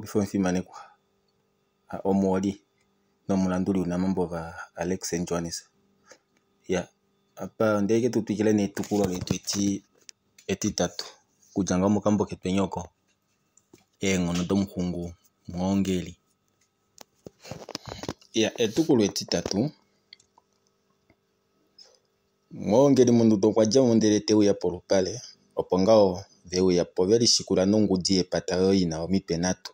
before mfimane kwa omwoli nomulanduli una mambo va Alex St. John's ya apa ndege tutwikile netukulo letu etitatu kujanga mukambo ketwenyoko ngono tomuhungu mwongeli ya etukulo etitatu mwongeli mundu tokwaja mundele teu ya polupale opo ngao veu ya poveli shikula nongudi epata yo ina omipenatu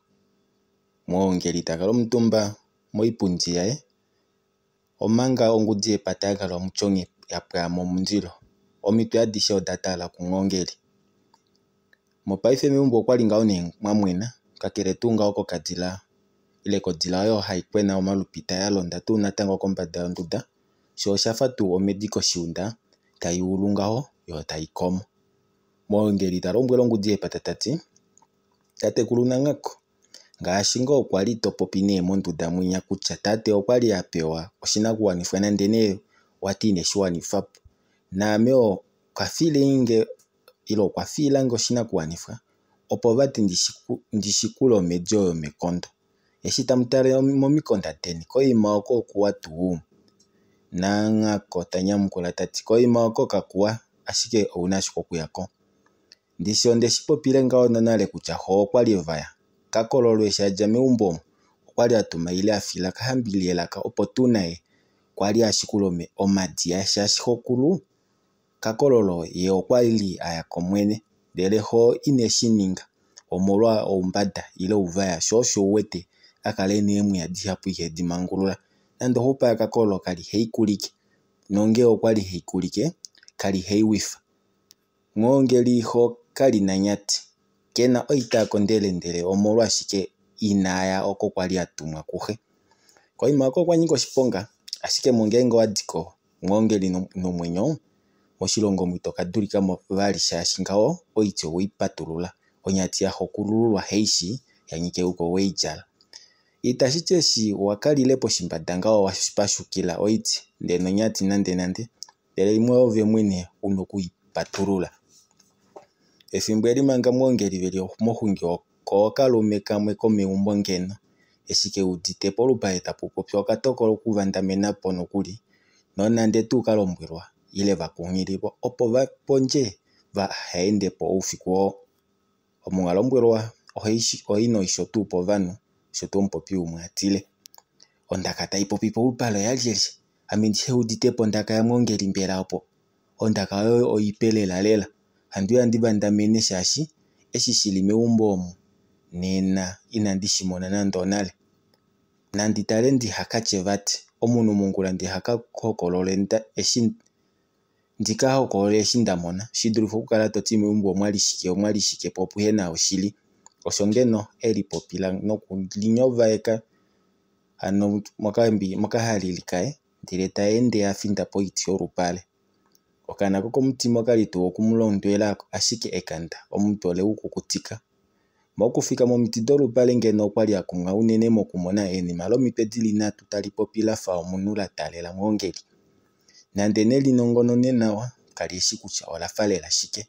mwongeli takalo mutumba moipundi yae omanga ongudi epata yakalo muchongi yapwamo mundilo omitu adishe odatala kumwongeli mopaife meumbo okwali ngao ne mwamwena kakele tunga oko kadila ile kodila yo haikwena omalupita yalonda tu natango kombanda yonduda sho shafa tu omediko shiunda tayi ulungaho yo tayi komo mwongeli talombwelo ngudi epata tati tate kulunangako ngaashi ngo kwali topopi ne monduda mwinya kutya tate okwali yapewa oshinakuwanifwa nande ne watine shiwanifapo nameo kafile inge ilo kwafila ngo oshinakuwanifwa opo vati ndishikula omedio yomekondo eshita mutale momikonda teni koima oko kuwa tuu nangako tanyamukula tati koima oko kakuwa ashike ounashiko kuyako ndishi ondeshipopile ngao nonale kutya ho okwali vaya kakololwe shaja meumbo okwali atuma ile afila kahambili elaka opo tunaye kwali ashikula omadia shashi hokulu kakololo ye okwali ayako mwene ndele ho ineshininga omolwa oumbada ile uvaya shosho uwete akale nemwe yadihapu ihe dimangulula nando hopa ya kakololo kali heikulike nonge okwali heikulike kali heiwifa mwongeli ho kali nanyati kena oitako ndele omolwa shike inaya oko kwali atumwa kuhe koima oko kwanyiko shiponga ashike mongengo wadiko mwongeli nomwenyo moshilongo mwito kadulika movali shashi ngao oiti oweipatulula onyati ya hokululwa heishi yanyike uko weijala itashicheshi wakalilepo shimbada ngao washipashukila oiti ndeno nyati nande ndele imwe ove mwene unokuipatulula efimbo elimanga mwongeli veli mohungi oko kalume kamwe komeumbo ngeno eshike udite polupa etapu popyo okatokolo kuvandamenapo nokuli nonande tu kalombwelwa ile vakuhilipo opo vaponje vahendepo ufiku omungalombwelwa ohino isho tu po vanu shoto mpopi umwe atile ondaka tayi popi polupalo yalyeli amendihe uditepo ondaka ya mwongeli mbela opo ondaka yo oyipelela lela handu yandivandamene shashi eshishili meumbo omu nena inandishimona nando onale nanditale ndihakache vati omunu mungula ndihaka hokolole ndika hokolole eshindamona shidulufo kukala toti meumbo omwali shike popuhe na oshili osho ngeno eli popila nokulinyova eka ano mokahalilikae ndile taende yafinda poiti olupale okana koko mutima okalitu okumulondwelako ashike ekanda omuntu ole ukukutika mokufika momiti dolupale ngeno okwali akumwa unene mokumona enima lomipe dili natu tali popila fa omunu latalela mwongeli nande nelinongonone nawa kalieshi kutya olafalela shike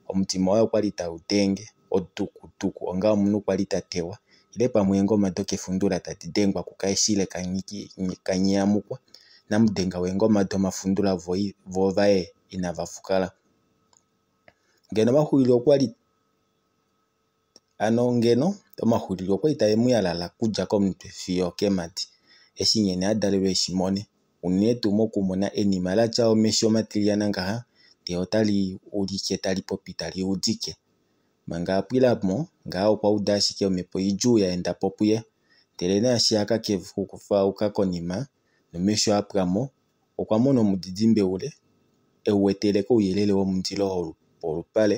omutima wayo kwali tautenge otukutuku onga omunu kwali tatewa ile pamwe engoma dokefundula tatidengwa kukaeshile kanyamukwa namudenga wengoma domafundula vovae inavafukala ngeno mahulilo okwali omahulilo okwali taemuyalala kudya komuntu fiyo kemati eshinyene adalelwe eshimone unene tu mokumona enima latya omeshi omatiliana ngaha te otali ulike tali popi tali udike manga apwilamo ngaha okwauda ashike omepo iju yaenda popuye ndele naashi akakevu kufa uka konima nomesho apwamo okwamona omudidimbe ule ewuweteleko uyelele womundilo polupale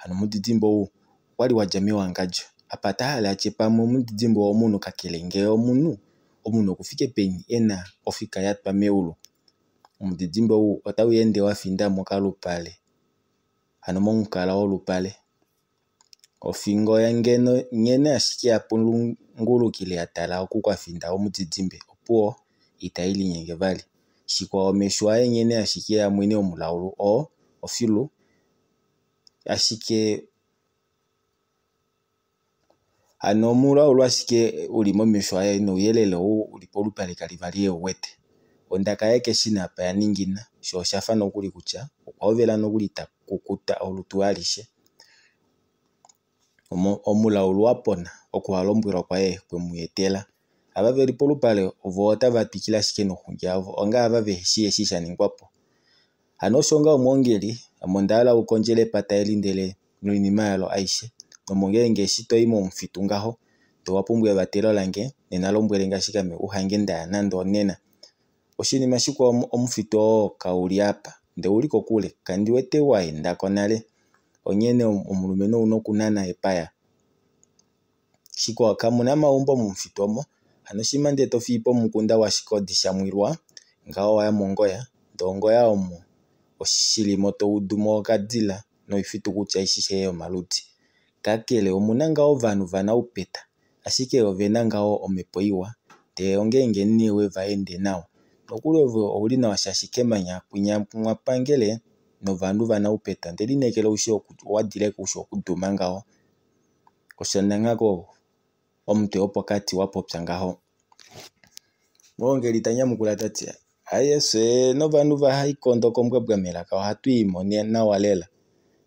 ano omudidimbe uu okwali wadja mewangandjo apata hala atye pamwe omudidimbe omunu kakelenge omunu okufike peni ena ofika yatwa meulu omudidimbe uu otawu ende wafinda mokalupale ano momukala wolupale ofingo yangeno nyene ashike yapungulukile yatala okukwafinda omudidimbe opuwo itayili nyenge vali shikwa omeshu aye nyene ashike ya mwene omulaulu ofilu ashike Ano mula ulwashike uli momesho aye no yelele uli polupale kalivali ewete. Ondaka yake shina pa ya ningina. Sho shafa nokuli kutya. Okwaovela nokuli takukuta olutu alishe. Omula uluwapona. Okuhalombwila kwa ye kwe muyetela. Abaveli polupale ovo otava pikila shike no hungia ovo. Onga abave shisha ningwapo. Ano shonga omongeli. Amondala ukonjele pata elindele. Nuinima yalo aishe. Nomongele ngeshito imo mfitu ngaho. Towapumbwe batelo lange. Nena lombwele ngashika me uhangenda ya nando nena. Oshinima shiko omufito kauli apa. Nde uliko kule. Kandi wete waenda konale. Onyene omulumeno unokunana epaya. Shiko wakamuna maumbo mumfito mo. Ano shimande tofipo mukunda wa shiko dishamwirwa. Ngao waya mongoya. Dongoya omo. Oshilimoto udumo kadila. No ifitu kucha ishishe yo maluti. Kakele omunanga ovanu vana upeta. Ashike ovenanga omepoiwa. Te ongenge niwe vaende nao. Nokuli ovulina washashikemanya kunyapangele no vandu vana upeta. Ndeli nekele ushi wadile ushi okuduma ngao. Koshanangako omute opokati wapopya ngaho. Mwongeli tanyamukula tatia. Ayese no vandu vahaikondo kombwebwa melaka ohatu imone na walela.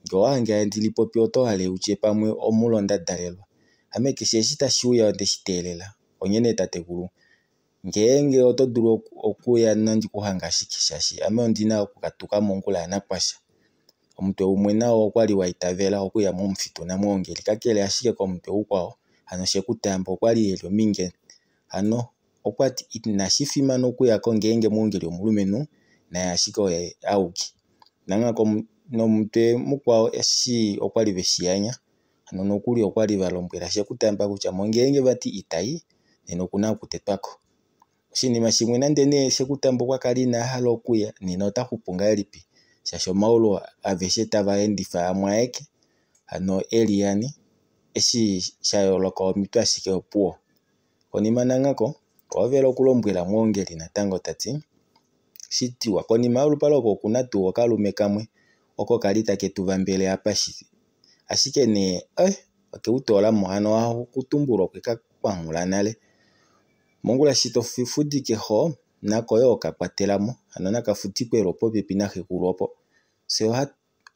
Ngohange ndilipopi otohale uche pamwe omulonda dalelwa. Ameke sheshita shuya ondeshitelela. Onyene tategulu. Ngenge otoduru okuya nandi kuhanga shikishashi. Ame ondina okukatuka mongula ya nakwasha. Omutwe umwena okwali waitavela okuya mumfitu na mwongeli. Kakele ashike komutwe ukwao. Ano shekutambo okwali yelio minge. Ano okwati itinashifima nokuya kongenge mwongeli omulumenu. Na yashike oye auki. Nanga no mutwe mukwao eshi okwali veshiyanya. Ano nokuli okwali valombwela shekutamba kucha mongenge vati itai. Neno kuna kutetwako. Shinima shimwe nande ne shekutambo kwa kalina halo okuya. Neno takupunga elipi. Shasho maulo aveshe tava endifa amwaeke. Ano eliani. Eshi shayoloko omitu ashike opuo. Konima nangako. Kwa velo kulombwela mwongeli na tango tati. Shitiwa konima ulupaloko kunatu wakalume kamwe. Oko kalita ketuvambele apashi. Ashike ne wake utola mohano ahu kutumburo kweka kwa mulanale. Mongula shito fifudike ho. Nako yo okakwatelamo. Ano naka futike ropo pepina hekuropo. Se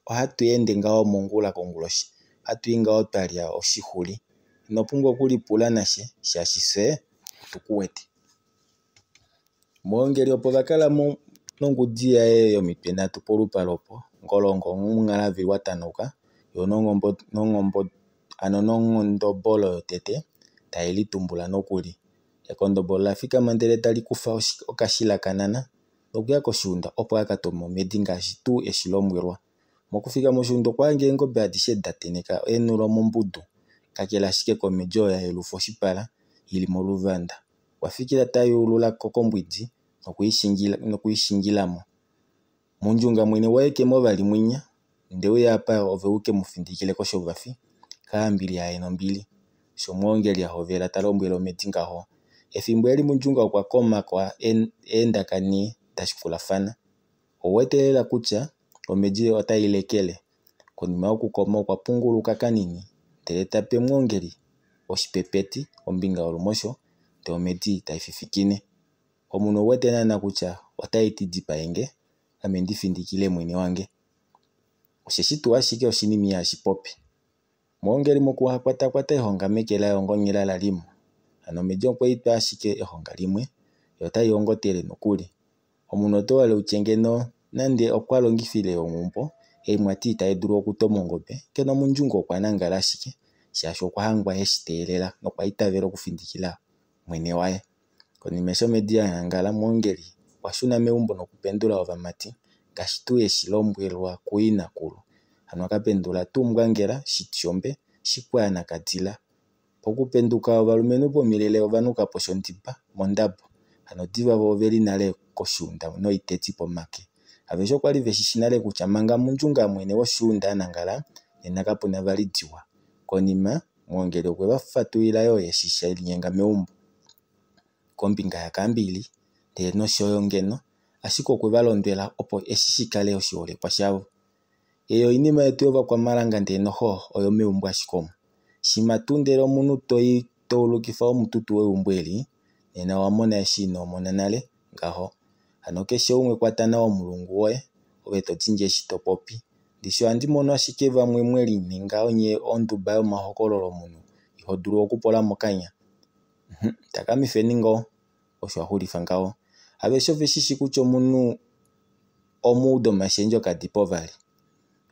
ohatu yende ngao mongula konguloshi. Hatu inga otalia oshihuli. Nopungo kulipula nashe. Shashise tukuweti. Mwongeli opo vakala nongudia yo mipena tupolupalopo. Ngolongo ngalavi watanuka. Yo nongondobolo yotete. Taili tumbula nokuli. Ekondobolo lafika mandele tali kufa okashila kanana. Nokuya koshunda opo akatomo medinga shitu eshilomwirwa. Mokufika moshundo kwa ngengo beadishe dateneka enulo mombudu. Kakela shike komejo ya elufo shipala. Ili moluvanda. Wafikila tayo ulula kokombwidi. Nokuishingilamo. Munjunga mwene waeke movali mwinya. Ndewe ya hapa oveuke mufindikile kosho vafi. Kaambili ya enombili. Shomwongeli ya hovela talombwelo medinga ho. Efimbueli munjunga kwa koma kwa enda kani tashikulafana. Owetelela kucha. Omeji otailekele. Konima okukoma kwa pungulu kakanini. Teleta pe mwongeli. Oshipepeti. Ombinga olumosho. Te omeji taififikine. Omuno wetena na kucha. Otaiti dipa enge. Amendi findikile mwene wange. Oshishitu washike oshinimi ya shipopi. Mwongeli mokuwa kwata ehonga mekela yongonyela la limu. Ano mejo kwa itu ashike ehonga limwe. Yota yongotele nokuli. Omuno to wale uchengeno. Nande okwalongifile omumpo. Mwati itaeduru okutomongope. Keno munjungo kwa nangala ashike. Shasho kwa hangwa heshitelela. No kwa itavero kufindikila mwene wae. Konimesho media ya nangala mwongeli. Washuna meumbo no kupendula ovamati. Kashitu eshilomwelwa kuina kulu. Ano kapendula tumgangela shitiombe. Shikwa na katila. Pokupenduka ovalumenu pomilele ovanuka poshontipa. Mondabo. Ano diva voveli nale koshunda. No iteti pomake. Avesho kwa live shishinale kuchamanga munjunga mwene wa shunda nangala. Nenaka puna validiwa. Konima mwongeli kwe wafatu ilayo yeshisha ilinyenga meumbo. Kombinga ya kambili. Teno shoyo ngeno. Ashiko kwe valondwela opo eshishikale oshiole kwa shavu. Eyo inima yetu yova kwa malanga ndeno ho oyo meumbo ashikomu. Shimatundela omuntu towulukifa omututu weumbweli nena wamona eshino mona nale ngaho. Ano keshe umwe kwata nawa omulungu woye owe totindi eshito popi. Ndishi ohandi mono ashike vamwe mweli ninga onye ondumba yomahokololo muno ihodulu okupola mokanya. Takamifeni ngo osho ahulifa ngaho. Aveshe oveshishi kutya omuntu omuudo mashendjo kadipo vali.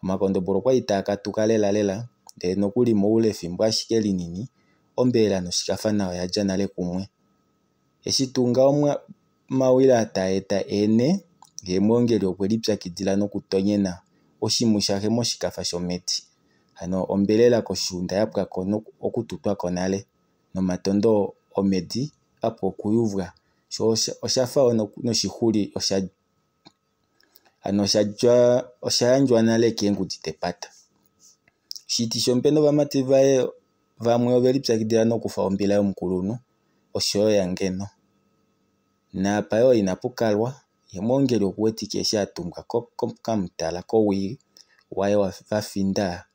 Omakondombolo kwali takatuka lela ndele nokuli muule ethimbo ashike linini ombela noshikafa nayo yalya nale kumwe. Eshitunga mawila taeta ene ye muongeli okweli pyakidhila nokutonyena oshimu shahe moshikafa shometi. Ano ombelela koshunda yapwako okututwako nale nomatondo omedi apo okuyuvwa. Oshafa noshihuli oshayandjwa nale keengudzi tepata. Shiti shompeno vamati vaye vamwe oveli pyakidhila nokufa ombila yomukulunu osho yangeno. Napa yo inapukalwa ye muongeli okuwetike eshi atumbwa kamutala kowili waye vafinda.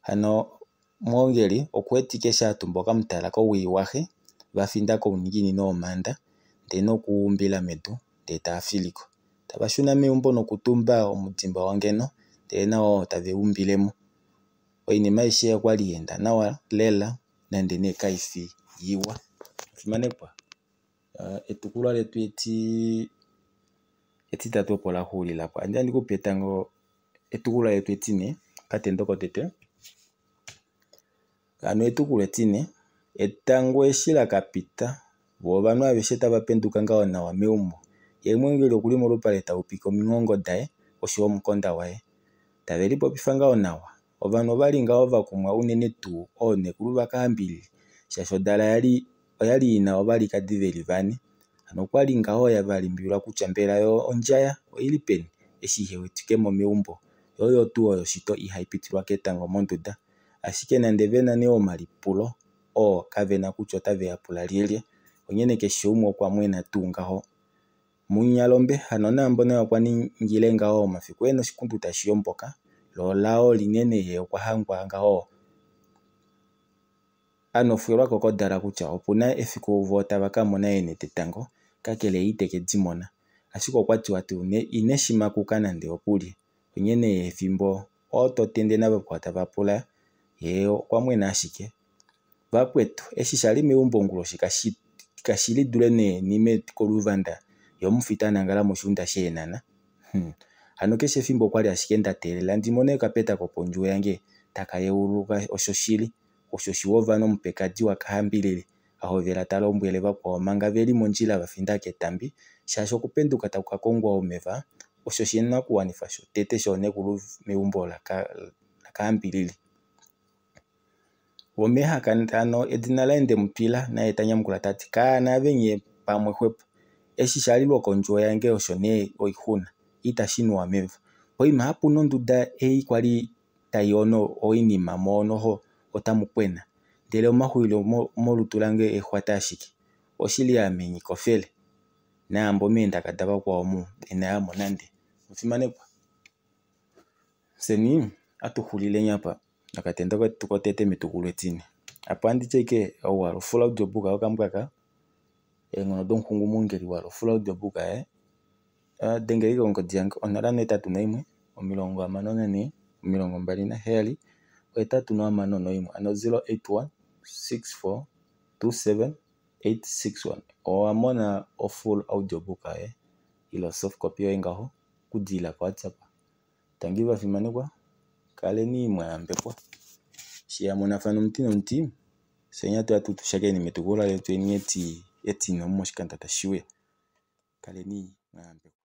Ano muongeli okuwetike eshi atumbwa kamutala kowili wahe vafinda kouninginino womanda ndele nokuumbila medu ndele tafiliko. Tavashuna meumbo nokutumba omudhimba wangeno ndele nawo tavewumbilemo. Oinima aishe okwali yenda nawa lela nande ne kaifi yiwa. Fimanekwa. Etukulwa letu etitatu opo la hulilapo. Andi andikupe tango etukulwa letu etine katendo kotete. Ano etukulwa etine etango eshila kapita bo vanhu aveshe tava penduka ngaho nawa meumbo. Ye muongeli okuli molupale taupika omingongo daye osho omukonda waye. Taveli popifa ngaho nawa. Ovanhu ovali ngaho vakumwa unene tuu oonekulu vakahambili. Shaashi odala oyali yina ovalikadi veli vane. Ano kwali ngaho yavalimbilwa kutya mbela yo ondjaya oyili peni eshi ihe wetikemo meumbo. Yo oyo tuu oyo shito ihayi pitilwa ketango mondunda. Ashike nande vena ne omalipulo kavena kutya otaveya pula lye. Onyene keshe umwe okwa mwena tuu ngaho. Munyalombe ano naambono okwa ningile ngaho omafiku eno shikundu tashi yomboka. Lo lao linene ye okwa hangwa ngaho. Ano fuelwako kodala kutya opuna efiku uvo tavaka mona enete tango kakele yiteke dzimona. Ashike okwatiwa tuu ineshimakuka nande opuli. Onyene ethimbo ototende nabo kwa tavapula ye okwa mwena ashike. Vakwetu eshi shali meumbo ngulo shikashili dule nime koluvanda yo mufita nangala moshunda sheenana. Ano keshe ethimbo kwali ashike ndatelela ndimone kapeta koponju yange taka yewuluka osho shili. Osho shiwova nomupekadi wakahambilile ahovela talombwele vakwawo manga veli mondjila vafinda ketambi. Shaashi okupenduka takuka kongwa omeva osho shina okuwanithwa shotete shoonekulu meumbo lakahambilile. Omehaka ano edhina laende mutwila naye tanyamukula tati kana venye pamwe hwepo. Eshi shalilwa konjuo yange osho ne oihuna itashinuwa meva. Poima hapu nondunda kwali tayi ono oinima moonoho otamukwena. Ndele omahulilo molutu lange ehwata ashike. Oshili amenyi kofele. Naambo meendaka dava kwa omu enayamo nande. Fimanekwa. Seni atuhulile nyapa. Nakatendo kwetu kotete metukulwa etine. Apo andi cheke walo full audiobook okambwaka. Ngono donkungu muongeli walo full audiobook dengeli kongodzi yange 0831 54 27 861 ano 081 64 27 861. Owamona o full audiobook ilo soft copy yoye ngaho kudila kwa WhatsApp. Tangiva fimanekwa kaleni mwayambekwa. Shiyamona fano mti senya tuatutu shakeni metukulwa letu etino moshikanda tashiwe. Kaleni mwayambekwa.